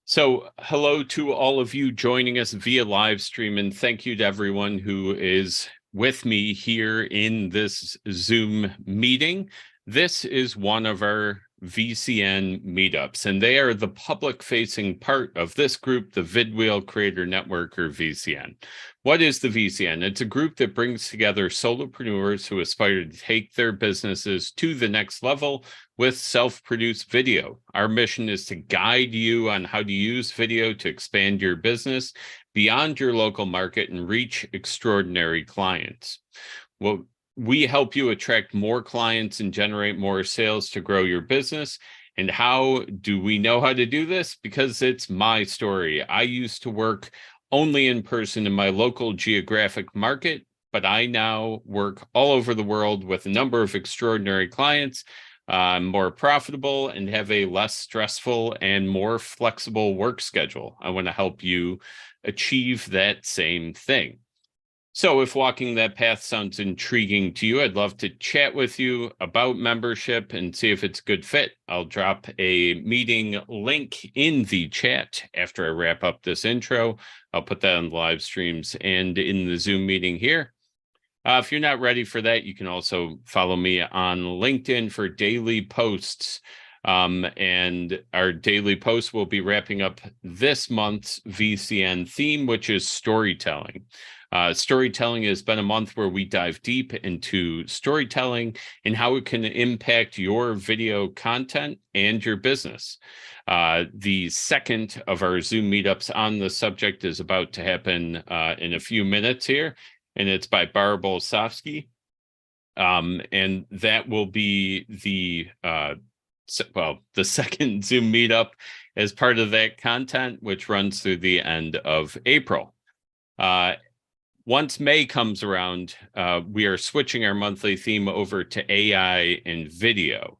So, hello to all of you joining us via live stream, and thank you to everyone who is with me here in this Zoom meeting. This is one of our VCN meetups, and they are the public-facing part of this group, the vidwheel Creator Network, or VCN. What is the VCN? It's a group that brings together solopreneurs who aspire to take their businesses to the next level with self-produced video. Our mission is to guide you on how to use video to expand your business beyond your local market and reach extraordinary clients. Well, we help you attract more clients and generate more sales to grow your business. And how do we know how to do this? Because it's my story. I used to work only in person in my local geographic market, but I now work all over the world with a number of extraordinary clients. More profitable and have a less stressful and more flexible work schedule. I want to help you achieve that same thing. So if walking that path sounds intriguing to you, I'd love to chat with you about membership and see if it's a good fit. I'll drop a meeting link in the chat after I wrap up this intro. I'll put that on the live streams and in the Zoom meeting here. If you're not ready for that, you can also follow me on LinkedIn for daily posts. And our daily posts will be wrapping up this month's VCN theme, which is storytelling. Storytelling has been a month where we dive deep into storytelling and how it can impact your video content and your business. The second of our Zoom meetups on the subject is about to happen in a few minutes here, and it's by Barbara Olsafsky. And that will be the second Zoom meetup as part of that content, which runs through the end of April. Once May comes around, we are switching our monthly theme over to AI and video.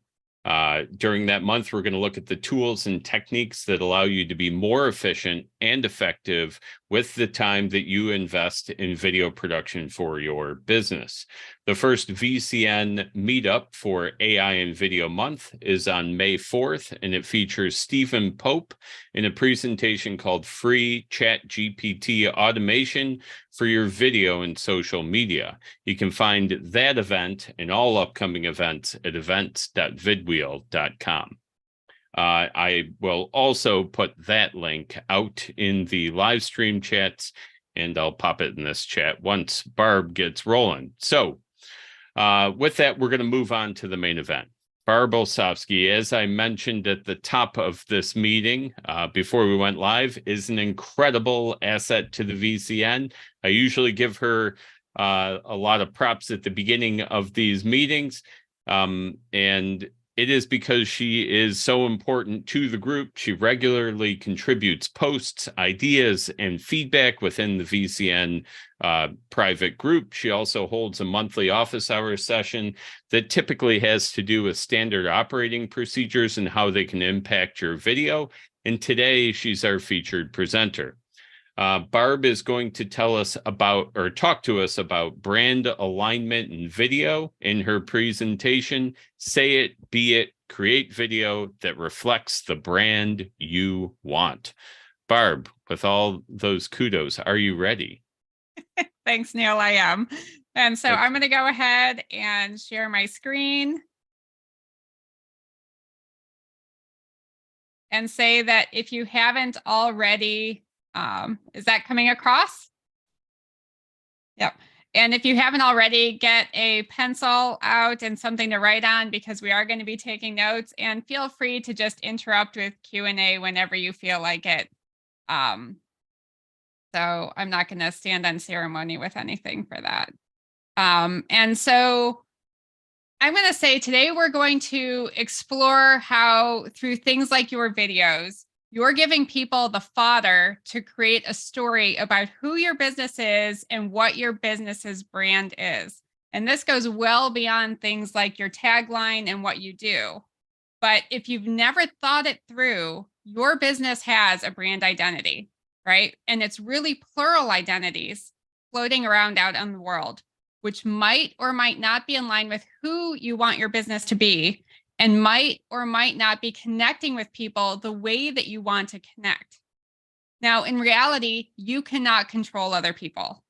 During that month, we're going to look at the tools and techniques that allow you to be more efficient and effective with the time that you invest in video production for your business. The first VCN meetup for AI and Video Month is on May 4th, and it features Stephen Pope in a presentation called Free ChatGPT Automation for Your Video and Social Media. You can find that event and all upcoming events at events.vidwheel.com. I will also put that link out in the live stream chats, and I'll pop it in this chat once Barb gets rolling. So with that, we're going to move on to the main event. Barbara Olsafsky, as I mentioned at the top of this meeting before we went live, is an incredible asset to the VCN. I usually give her a lot of props at the beginning of these meetings, and it is because she is so important to the group. She regularly contributes posts, ideas, and feedback within the VCN private group. She also holds a monthly office hours session that typically has to do with standard operating procedures and how they can impact your video. And today, she's our featured presenter. Barb is going to tell us about, or talk to us about, brand alignment in video in her presentation. Say it, be it, create video that reflects the brand you want. Barb, with all those kudos, are you ready? Thanks, Neil. I am. And so I'm going to go ahead and share my screen and say that if you haven't already, is that coming across? Yep. And if you haven't already, get a pencil out and something to write on, because we are going to be taking notes, and feel free to just interrupt with Q&A whenever you feel like it. So I'm not going to stand on ceremony with anything for that. And so I'm going to say today we're going to explore how, through things like your videos, you're giving people the fodder to create a story about who your business is and what your business's brand is. And this goes well beyond things like your tagline and what you do. But if you've never thought it through, your business has a brand identity, right? And it's really plural identities floating around out in the world, which might or might not be in line with who you want your business to be. and might or might not be connecting with people the way that you want to connect. Now, in reality, you cannot control other people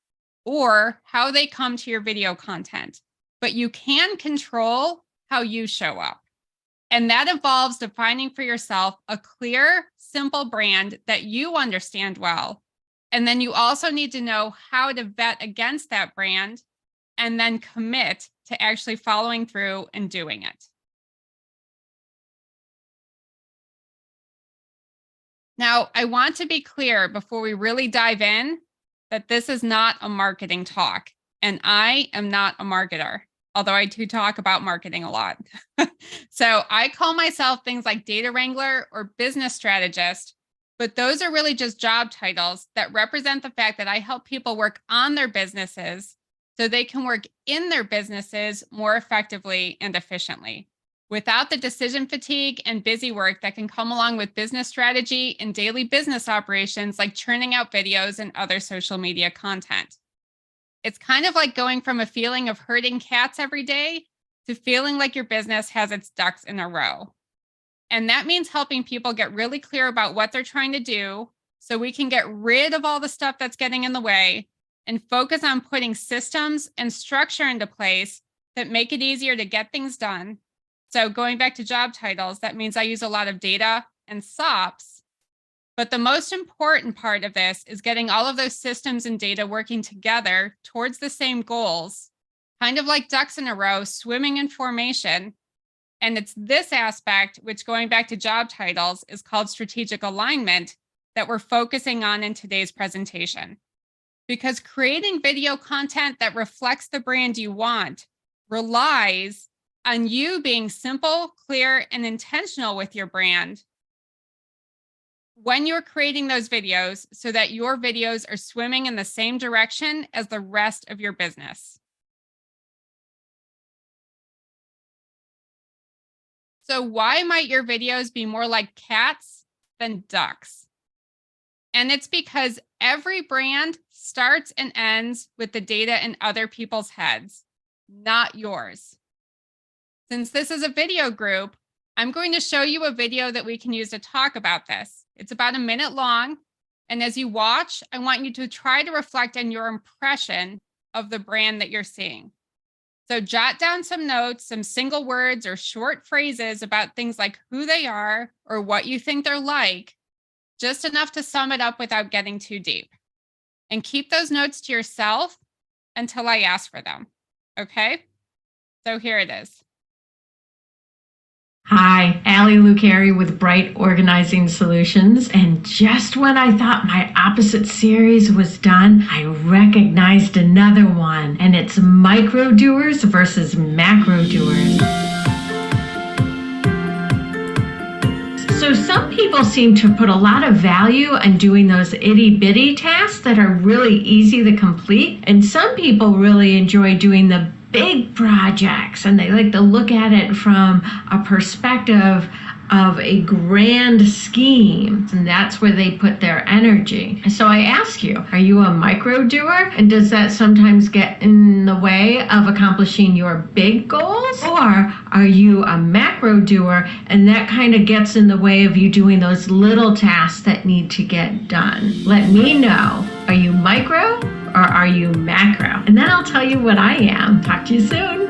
or how they come to your video content, but you can control how you show up. And that involves defining for yourself a clear, simple brand that you understand well. And then you also need to know how to vet against that brand and then commit to actually following through and doing it. Now, I want to be clear before we really dive in that this is not a marketing talk, and I am not a marketer, although I do talk about marketing a lot. So I call myself things like data wrangler or business strategist, but those are really just job titles that represent the fact that I help people work on their businesses so they can work in their businesses more effectively and efficiently, without the decision fatigue and busy work that can come along with business strategy and daily business operations like churning out videos and other social media content. It's kind of like going from a feeling of herding cats every day to feeling like your business has its ducks in a row. And that means helping people get really clear about what they're trying to do so we can get rid of all the stuff that's getting in the way and focus on putting systems and structure into place that make it easier to get things done. So going back to job titles, that means I use a lot of data and SOPs. But the most important part of this is getting all of those systems and data working together towards the same goals, kind of like ducks in a row, swimming in formation. And it's this aspect, which going back to job titles is called strategic alignment, that we're focusing on in today's presentation. Because creating video content that reflects the brand you want relies on you being simple, clear, and intentional with your brand when you're creating those videos so that your videos are swimming in the same direction as the rest of your business. So why might your videos be more like cats than ducks? And it's because every brand starts and ends with the data in other people's heads, not yours. Since this is a video group, I'm going to show you a video that we can use to talk about this. It's about a minute long. And as you watch, I want you to try to reflect on your impression of the brand that you're seeing. So jot down some notes, some single words or short phrases about things like who they are or what you think they're like, just enough to sum it up without getting too deep. And keep those notes to yourself until I ask for them. Okay? So here it is. Hi, Allie Lucari with Bright Organizing Solutions. And just when I thought my opposite series was done, I recognized another one. And it's micro doers versus macro doers. So some people seem to put a lot of value in doing those itty bitty tasks that are really easy to complete. And some people really enjoy doing the big projects, and they like to look at it from a perspective of a grand scheme, and that's where they put their energy. So I ask you, are you a micro doer, and does that sometimes get in the way of accomplishing your big goals? Or are you a macro doer, and that kind of gets in the way of you doing those little tasks that need to get done? Let me know. Are you micro or are you macro? And then I'll tell you what I am. Talk to you soon.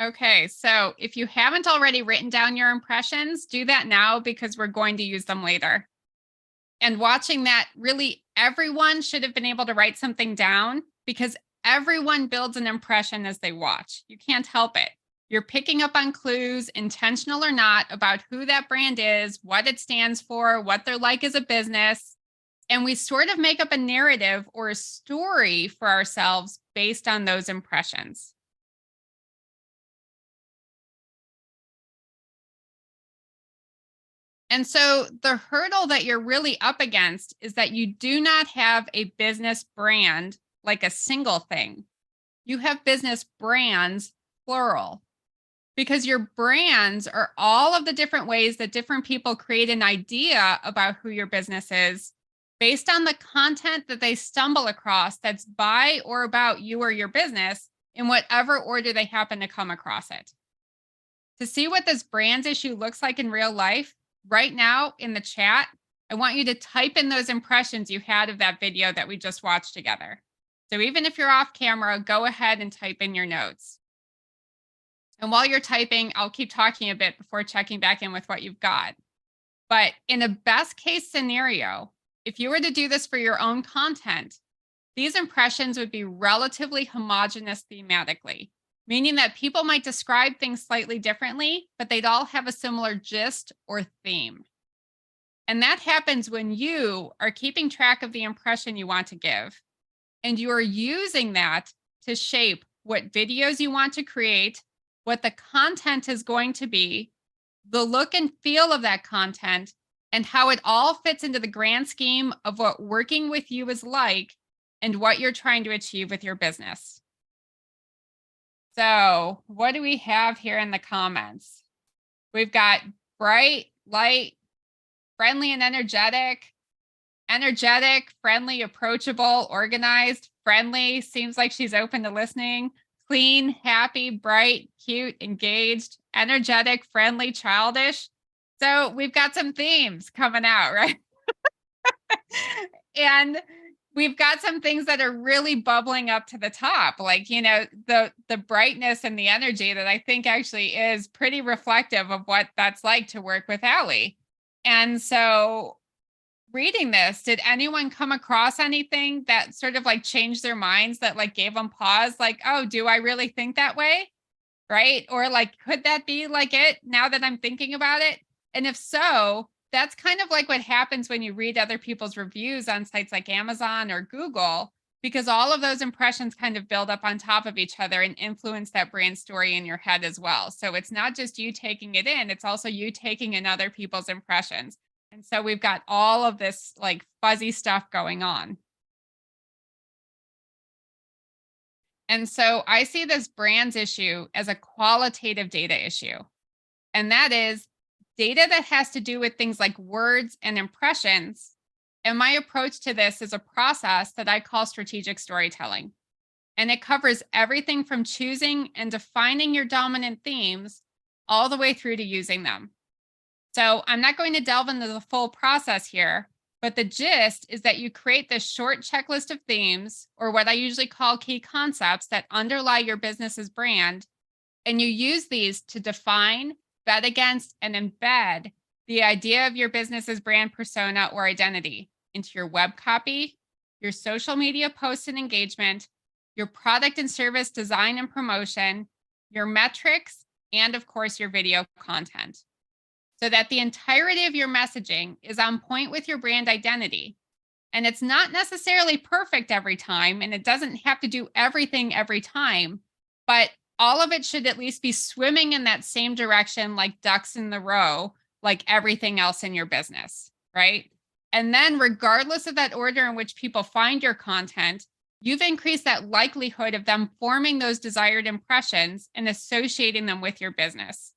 Okay, so if you haven't already written down your impressions, do that now because we're going to use them later. And watching that, really everyone should have been able to write something down because everyone builds an impression as they watch. You can't help it. You're picking up on clues, intentional or not, about who that brand is, what it stands for, what they're like as a business. And we sort of make up a narrative or a story for ourselves based on those impressions. And so the hurdle that you're really up against is that you do not have a business brand like a single thing. You have business brands, plural, because your brands are all of the different ways that different people create an idea about who your business is based on the content that they stumble across that's by or about you or your business in whatever order they happen to come across it. To see what this brand issue looks like in real life, right now in the chat, I want you to type in those impressions you had of that video that we just watched together. So even if you're off camera, go ahead and type in your notes. And while you're typing, I'll keep talking a bit before checking back in with what you've got. But in a best case scenario, if you were to do this for your own content, these impressions would be relatively homogeneous thematically, meaning that people might describe things slightly differently, but they'd all have a similar gist or theme. And that happens when you are keeping track of the impression you want to give, and you are using that to shape what videos you want to create, what the content is going to be, the look and feel of that content, and how it all fits into the grand scheme of what working with you is like and what you're trying to achieve with your business. So, what do we have here in the comments? We've got bright, light, friendly and energetic, friendly, approachable, organized, friendly, seems like she's open to listening, clean, happy, bright, cute, engaged, energetic, friendly, childish. So we've got some themes coming out, right? And we've got some things that are really bubbling up to the top, like, you know, the brightness and the energy that I think actually is pretty reflective of what that's like to work with Allie. And so reading this, did anyone come across anything that sort of like changed their minds, that like gave them pause, like, oh, do I really think that way? Right? Or like, could that be like it now that I'm thinking about it? And if so, that's kind of like what happens when you read other people's reviews on sites like Amazon or Google, because all of those impressions kind of build up on top of each other and influence that brand story in your head as well. So it's not just you taking it in, it's also you taking in other people's impressions. And so we've got all of this like fuzzy stuff going on. And so I see this brands issue as a qualitative data issue. And that is data that has to do with things like words and impressions. And my approach to this is a process that I call strategic storytelling. And it covers everything from choosing and defining your dominant themes all the way through to using them. So I'm not going to delve into the full process here, but the gist is that you create this short checklist of themes, or what I usually call key concepts, that underlie your business's brand. And you use these to define, vet against, and embed the idea of your business's brand persona or identity into your web copy, your social media posts and engagement, your product and service design and promotion, your metrics, and of course, your video content, so that the entirety of your messaging is on point with your brand identity. And it's not necessarily perfect every time, and it doesn't have to do everything every time, but all of it should at least be swimming in that same direction, like ducks in the row, like everything else in your business, right? And then regardless of that order in which people find your content, you've increased that likelihood of them forming those desired impressions and associating them with your business.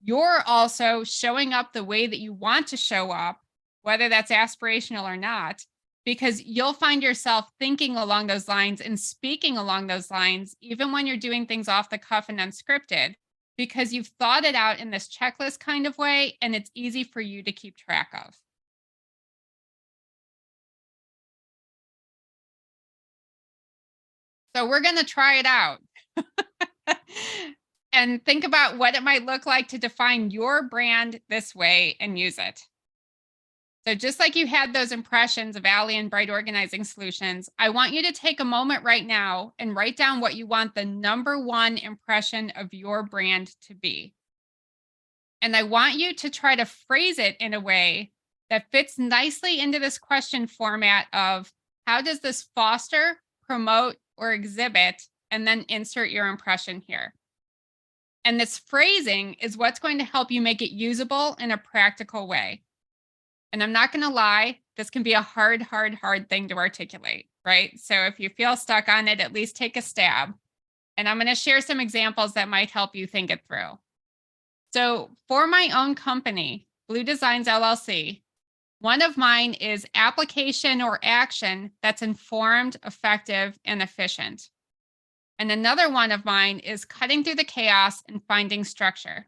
You're also showing up the way that you want to show up, whether that's aspirational or not, because you'll find yourself thinking along those lines and speaking along those lines, even when you're doing things off the cuff and unscripted, because you've thought it out in this checklist kind of way, and it's easy for you to keep track of. So we're going to try it out. And think about what it might look like to define your brand this way and use it. So just like you had those impressions of Allie and Bright Organizing Solutions, I want you to take a moment right now and write down what you want the #1 impression of your brand to be. And I want you to try to phrase it in a way that fits nicely into this question format of how does this foster, promote, or exhibit, and then insert your impression here. And this phrasing is what's going to help you make it usable in a practical way. And I'm not going to lie, this can be a hard thing to articulate, right? So if you feel stuck on it, at least take a stab. And I'm going to share some examples that might help you think it through. So for my own company, Blue Designs LLC, One of mine is application or action that's informed, effective, and efficient. And another one of mine is cutting through the chaos and finding structure.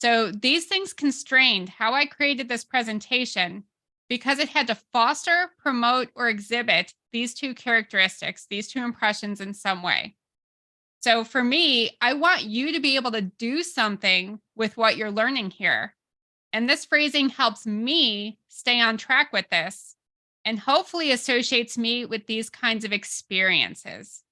So these things constrained how I created this presentation because it had to foster, promote, or exhibit these two characteristics, these two impressions in some way. So for me, I want you to be able to do something with what you're learning here. And this phrasing helps me stay on track with this and hopefully associates me with these kinds of experiences.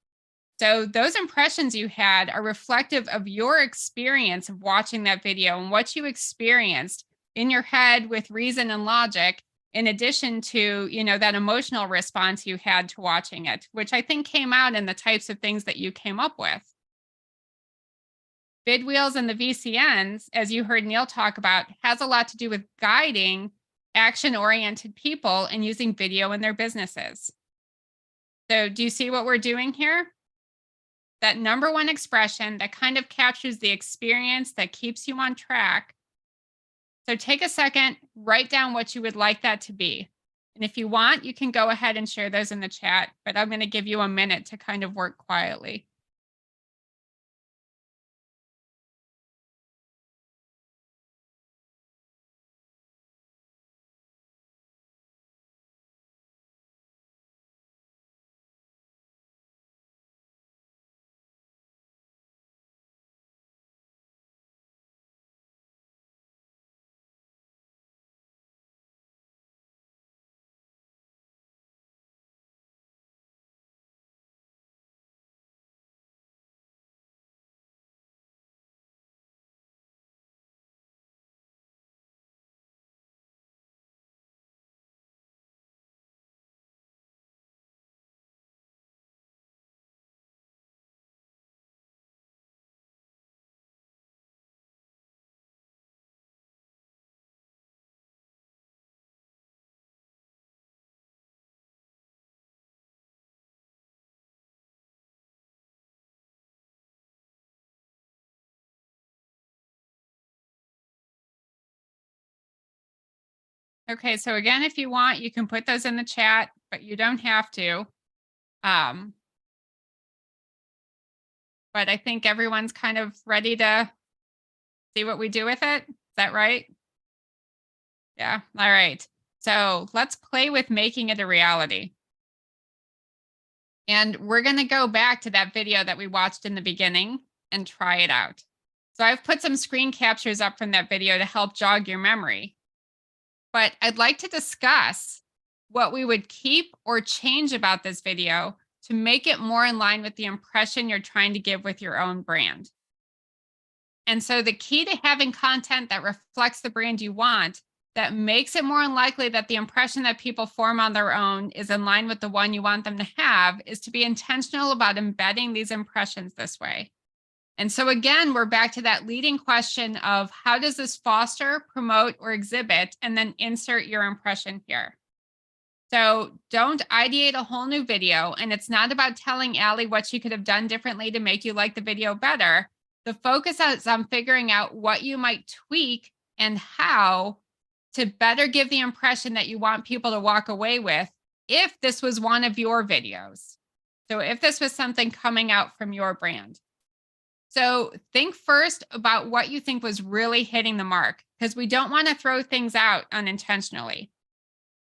So those impressions you had are reflective of your experience of watching that video and what you experienced in your head with reason and logic, in addition to, that emotional response you had to watching it, which I think came out in the types of things that you came up with. Vidwheels and the VCNs, as you heard Neil talk about, has a lot to do with guiding action-oriented people and using video in their businesses. So do you see what we're doing here? That number one expression that kind of captures the experience that keeps you on track. So take a second, write down what you would like that to be. And if you want, you can go ahead and share those in the chat, but I'm going to give you a minute to kind of work quietly. Okay, so again, if you want, you can put those in the chat, but you don't have to. But I think everyone's kind of ready to see what we do with it. Is that right? Yeah. All right. So let's play with making it a reality. And we're going to go back to that video that we watched in the beginning and try it out. So I've put some screen captures up from that video to help jog your memory. But I'd like to discuss what we would keep or change about this video to make it more in line with the impression you're trying to give with your own brand. And so the key to having content that reflects the brand you want, that makes it more unlikely that the impression that people form on their own is in line with the one you want them to have, is to be intentional about embedding these impressions this way. And so again, we're back to that leading question of how does this foster, promote, or exhibit, and then insert your impression here. So don't ideate a whole new video. And it's not about telling Allie what she could have done differently to make you like the video better. The focus is on figuring out what you might tweak and how to better give the impression that you want people to walk away with if this was one of your videos. So if this was something coming out from your brand. So think first about what you think was really hitting the mark, because we don't want to throw things out unintentionally.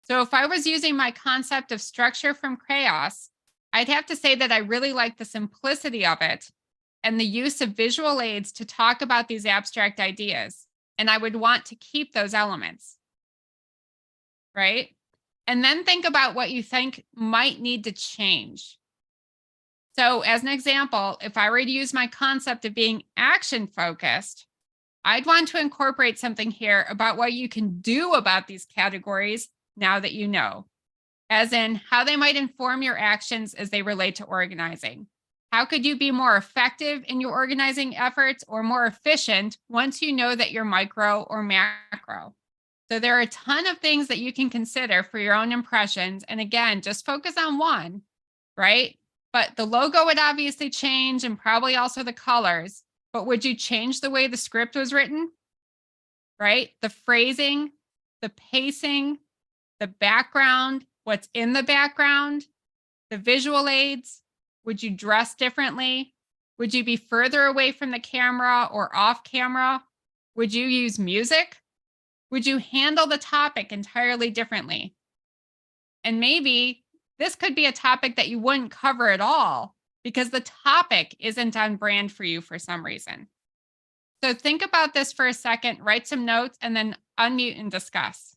So if I was using my concept of structure from chaos, I'd have to say that I really like the simplicity of it and the use of visual aids to talk about these abstract ideas. And I would want to keep those elements, right? And then think about what you think might need to change. So as an example, if I were to use my concept of being action focused, I'd want to incorporate something here about what you can do about these categories now that you know, as in how they might inform your actions as they relate to organizing. How could you be more effective in your organizing efforts or more efficient once you know that you're micro or macro? So there are a ton of things that you can consider for your own impressions. And again, just focus on one, right? But the logo would obviously change and probably also the colors. But would you change the way the script was written? Right? The phrasing, the pacing, the background, what's in the background, the visual aids? Would you dress differently? Would you be further away from the camera or off camera? Would you use music? Would you handle the topic entirely differently? And maybe this could be a topic that you wouldn't cover at all because the topic isn't on brand for you for some reason. So think about this for a second, write some notes, and then unmute and discuss.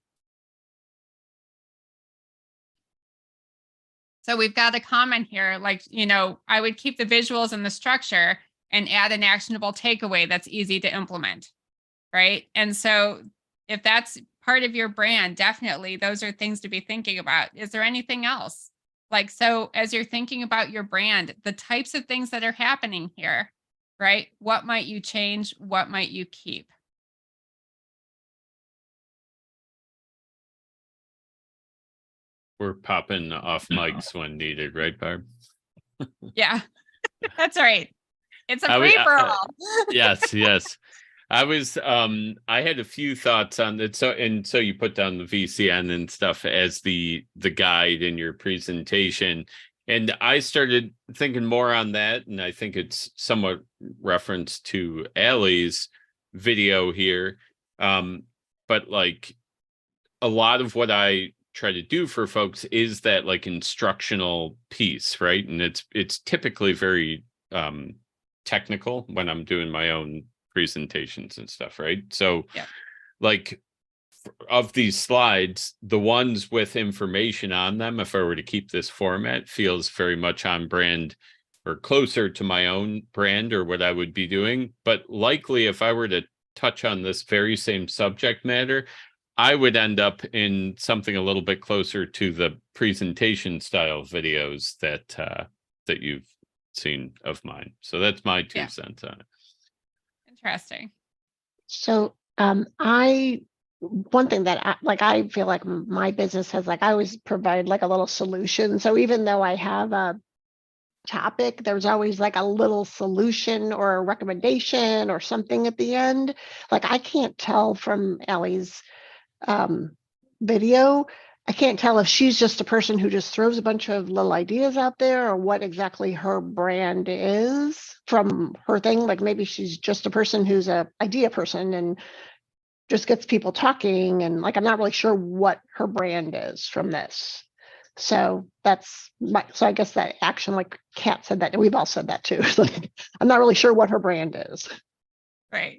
So we've got a comment here, like, I would keep the visuals and the structure and add an actionable takeaway that's easy to implement, right? And so if that's part of your brand, definitely those are things to be thinking about. Is there anything else? Like, so as you're thinking about your brand, the types of things that are happening here, right? What might you change? What might you keep? We're popping off mics when needed, right, Barb? Yeah, that's right. It's a free for all. Yes. I had a few thoughts on it. So you put down the VCN and stuff as the guide in your presentation. And I started thinking more on that. And I think it's somewhat reference to Allie's video here. But like a lot of what I try to do for folks is that like instructional piece, right? And it's typically very technical when I'm doing my own presentations and stuff, right? So like of these slides, the ones with information on them, if I were to keep this format, feels very much on brand or closer to my own brand or what I would be doing. But likely if I were to touch on this very same subject matter, I would end up in something a little bit closer to the presentation style videos that you've seen of mine. So that's my 2 cents on it. Interesting. So one thing that I feel like my business has, like, I always provide like a little solution. So even though I have a topic, there's always like a little solution or a recommendation or something at the end. Like I can't tell from Allie's video, I can't tell if she's just a person who just throws a bunch of little ideas out there or what exactly her brand is from her thing. Like maybe she's just a person who's a idea person and just gets people talking, and like I'm not really sure what her brand is from this. So so I guess that action, like Kat said that, and we've all said that too. So I'm not really sure what her brand is. Right.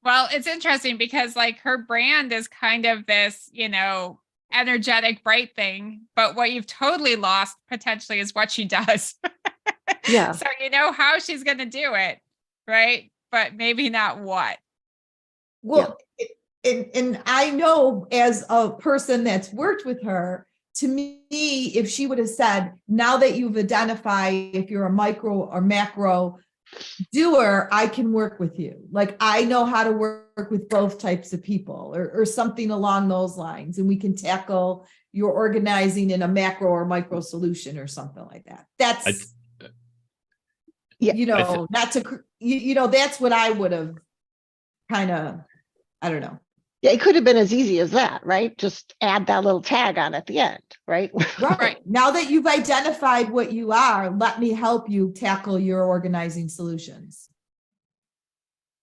Well, it's interesting because like her brand is kind of this, energetic, bright thing, but what you've totally lost potentially is what she does. Yeah. So you know how she's going to do it, right? But maybe not what. Well, and I know as a person that's worked with her, to me, if she would have said, now that you've identified if you're a micro or macro doer, I can work with you. Like I know how to work with both types of people or something along those lines. And we can tackle your organizing in a macro or micro solution or something like that. That's, not to, that's what I would have kind of, I don't know. Yeah, it could have been as easy as that, right? Just add that little tag on at the end, right? Right. Now that you've identified what you are, let me help you tackle your organizing solutions.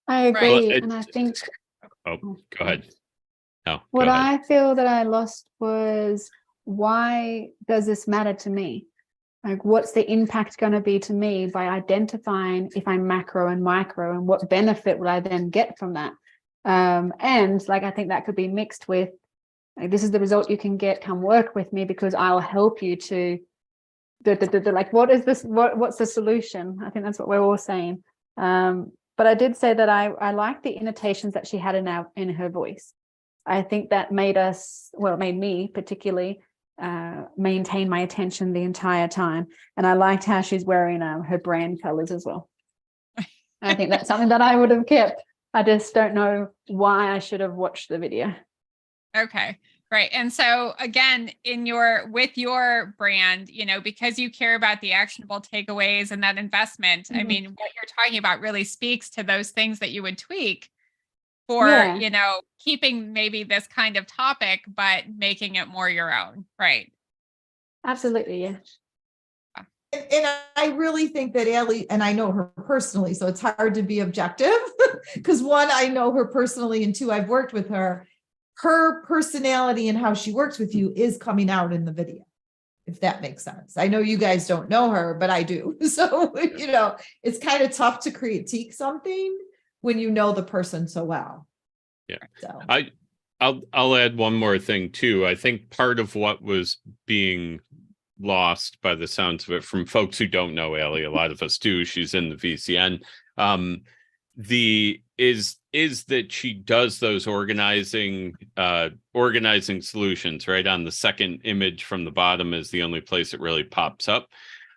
I agree. Well, and I think... Oh, go ahead. No, what go ahead. I feel that I lost was, why does this matter to me? Like, what's the impact going to be to me by identifying if I'm macro and micro, and what benefit would I then get from that? And like, I think that could be mixed with, like, this is the result you can get, come work with me because I'll help you to like, what is this? What's the solution? I think that's what we're all saying. But I did say that I like the annotations that she had in her voice. I think that made me particularly maintain my attention the entire time. And I liked how she's wearing her brand colors as well. I think that's something that I would have kept. I just don't know why I should have watched the video. Okay. Right. And so again, with your brand, because you care about the actionable takeaways and that investment, I mean, what you're talking about really speaks to those things that you would tweak. for, Yeah. you know, keeping maybe this kind of topic, but making it more your own. Right. Absolutely. Yeah. And I really think that Allie, and I know her personally, so it's hard to be objective because one, I know her personally, and two, I've worked with her. Her personality and how she works with you is coming out in the video, if that makes sense. I know you guys don't know her, but I do. So, you know, it's kind of tough to critique something when you know the person so well. Yeah. So I'll add one more thing too. I think part of what was being lost by the sounds of it from folks who don't know Allie, a lot of us do, she's in the VCN, is that she does those organizing solutions. Right on the second image from the bottom is the only place it really pops up.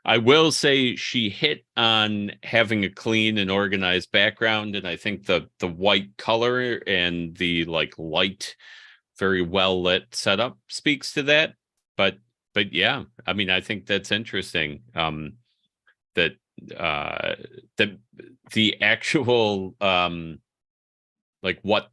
I will say she hit on having a clean and organized background, and I think the white color and the like light, very well lit setup speaks to that. But yeah, I mean, I think that's interesting. That the actual like what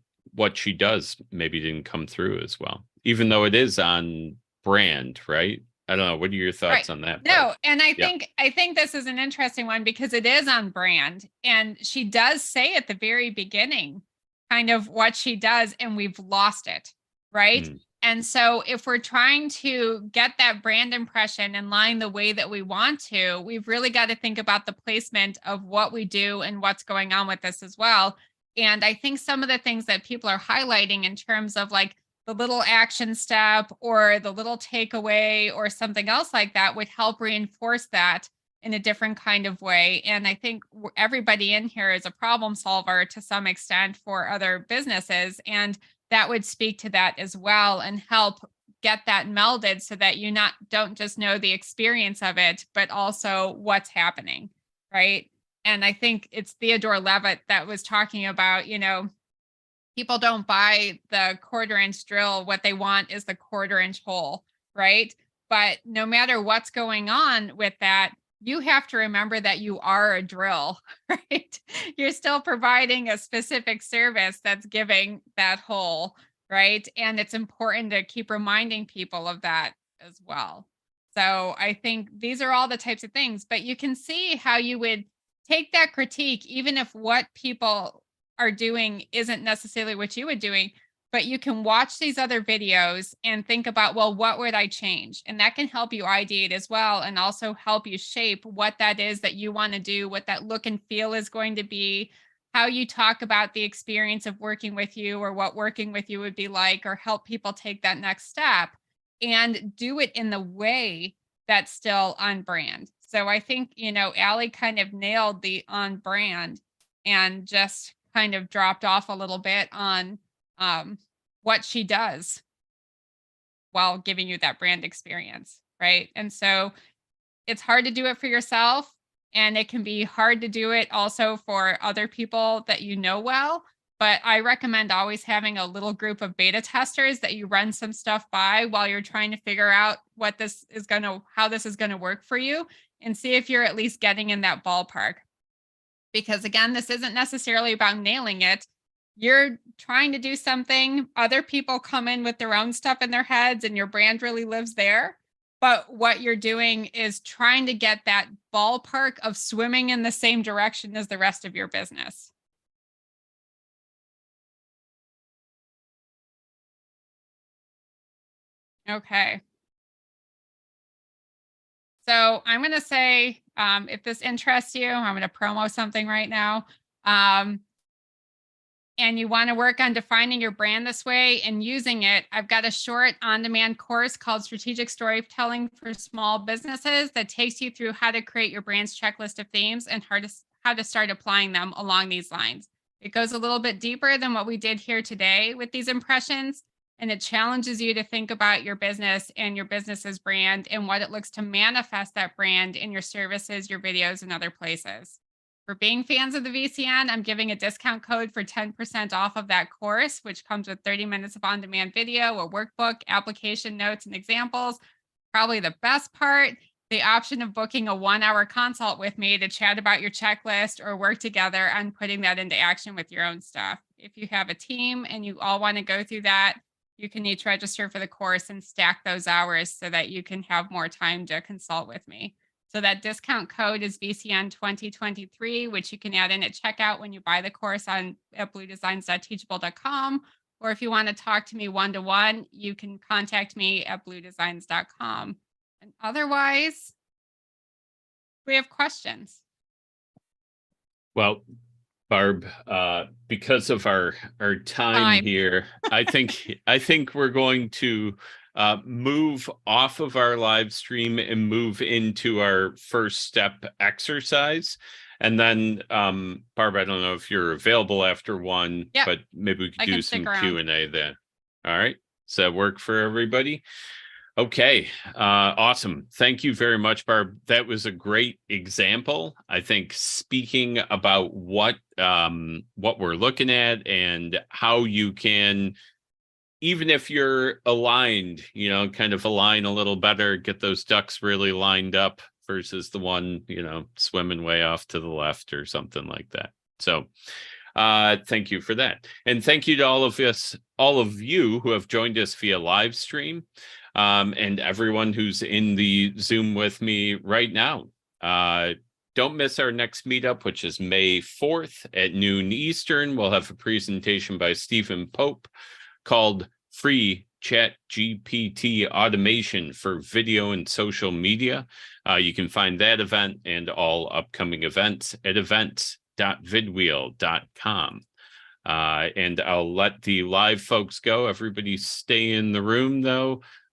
she does maybe didn't come through as well, even though it is on brand, right? I don't know. What are your thoughts on that part? No, and I think this is an interesting one because it is on brand, and she does say at the very beginning kind of what she does, and we've lost it, right? And so if we're trying to get that brand impression in line the way that we want to, we've really got to think about the placement of what we do and what's going on with this as well. And I think some of the things that people are highlighting in terms of like the little action step or the little takeaway or something else like that would help reinforce that in a different kind of way. And I think everybody in here is a problem solver to some extent for other businesses. And that would speak to that as well and help get that melded so that you don't just know the experience of it, but also what's happening, right? And I think it's Theodore Levitt that was talking about, you know, people don't buy the 1/4 inch drill. What they want is the 1/4 inch hole, right? But no matter what's going on with that, you have to remember that you are a drill, right? You're still providing a specific service that's giving that hole, right? And it's important to keep reminding people of that as well. So I think these are all the types of things, but you can see how you would take that critique, even if what people are doing isn't necessarily what you would doing, but you can watch these other videos and think about, well, what would I change? And that can help you ideate as well, and also help you shape what that is that you want to do, what that look and feel is going to be, how you talk about the experience of working with you or what working with you would be like, or help people take that next step and do it in the way that's still on brand. So I think, you know, Allie kind of nailed the on brand and just kind of dropped off a little bit on what she does while giving you that brand experience, right? And so it's hard to do it for yourself, and it can be hard to do it also for other people that you know well. But I recommend always having a little group of beta testers that you run some stuff by while you're trying to figure out how this is going to work for you, and see if you're at least getting in that ballpark. Because again, this isn't necessarily about nailing it. You're trying to do something, other people come in with their own stuff in their heads, and your brand really lives there. But what you're doing is trying to get that ballpark of swimming in the same direction as the rest of your business. Okay. So I'm going to say, if this interests you, I'm going to promo something right now. And you want to work on defining your brand this way and using it, I've got a short on-demand course called Strategic Storytelling for Small Businesses that takes you through how to create your brand's checklist of themes and how to start applying them along these lines. It goes a little bit deeper than what we did here today with these impressions, and it challenges you to think about your business and your business's brand and what it looks to manifest that brand in your services, your videos, and other places. For being fans of the VCN, I'm giving a discount code for 10% off of that course, which comes with 30 minutes of on-demand video, a workbook, application notes, and examples. Probably the best part, the option of booking a 1-hour consult with me to chat about your checklist or work together on putting that into action with your own stuff. if you have a team and you all want to go through that, you can each register for the course and stack those hours so that you can have more time to consult with me. So that discount code is VCN 2023, which you can add in at checkout when you buy the course at bluedesigns.teachable.com. Or if you want to talk to me one-to-one, you can contact me at bluedesigns.com. And otherwise, we have questions. Well, Barb, because of our time here, I think we're going to move off of our live stream and move into our first step exercise. And then, Barb, I don't know if you're available after one, but maybe we could do some Q&A then. All right. Does that work for everybody? Okay, awesome. Thank you very much, Barb. That was a great example. I think speaking about what we're looking at and how you can, even if you're aligned, kind of align a little better, get those ducks really lined up versus the one, swimming way off to the left or something like that. So thank you for that. And thank you to all of you who have joined us via live stream. And everyone who's in the Zoom with me right now. Don't miss our next meetup, which is May 4th at noon Eastern. We'll have a presentation by Stephen Pope called Free ChatGPT Automation for Video and Social Media. You can find that event and all upcoming events at events.vidwheel.com. And I'll let the live folks go. Everybody stay in the room, though.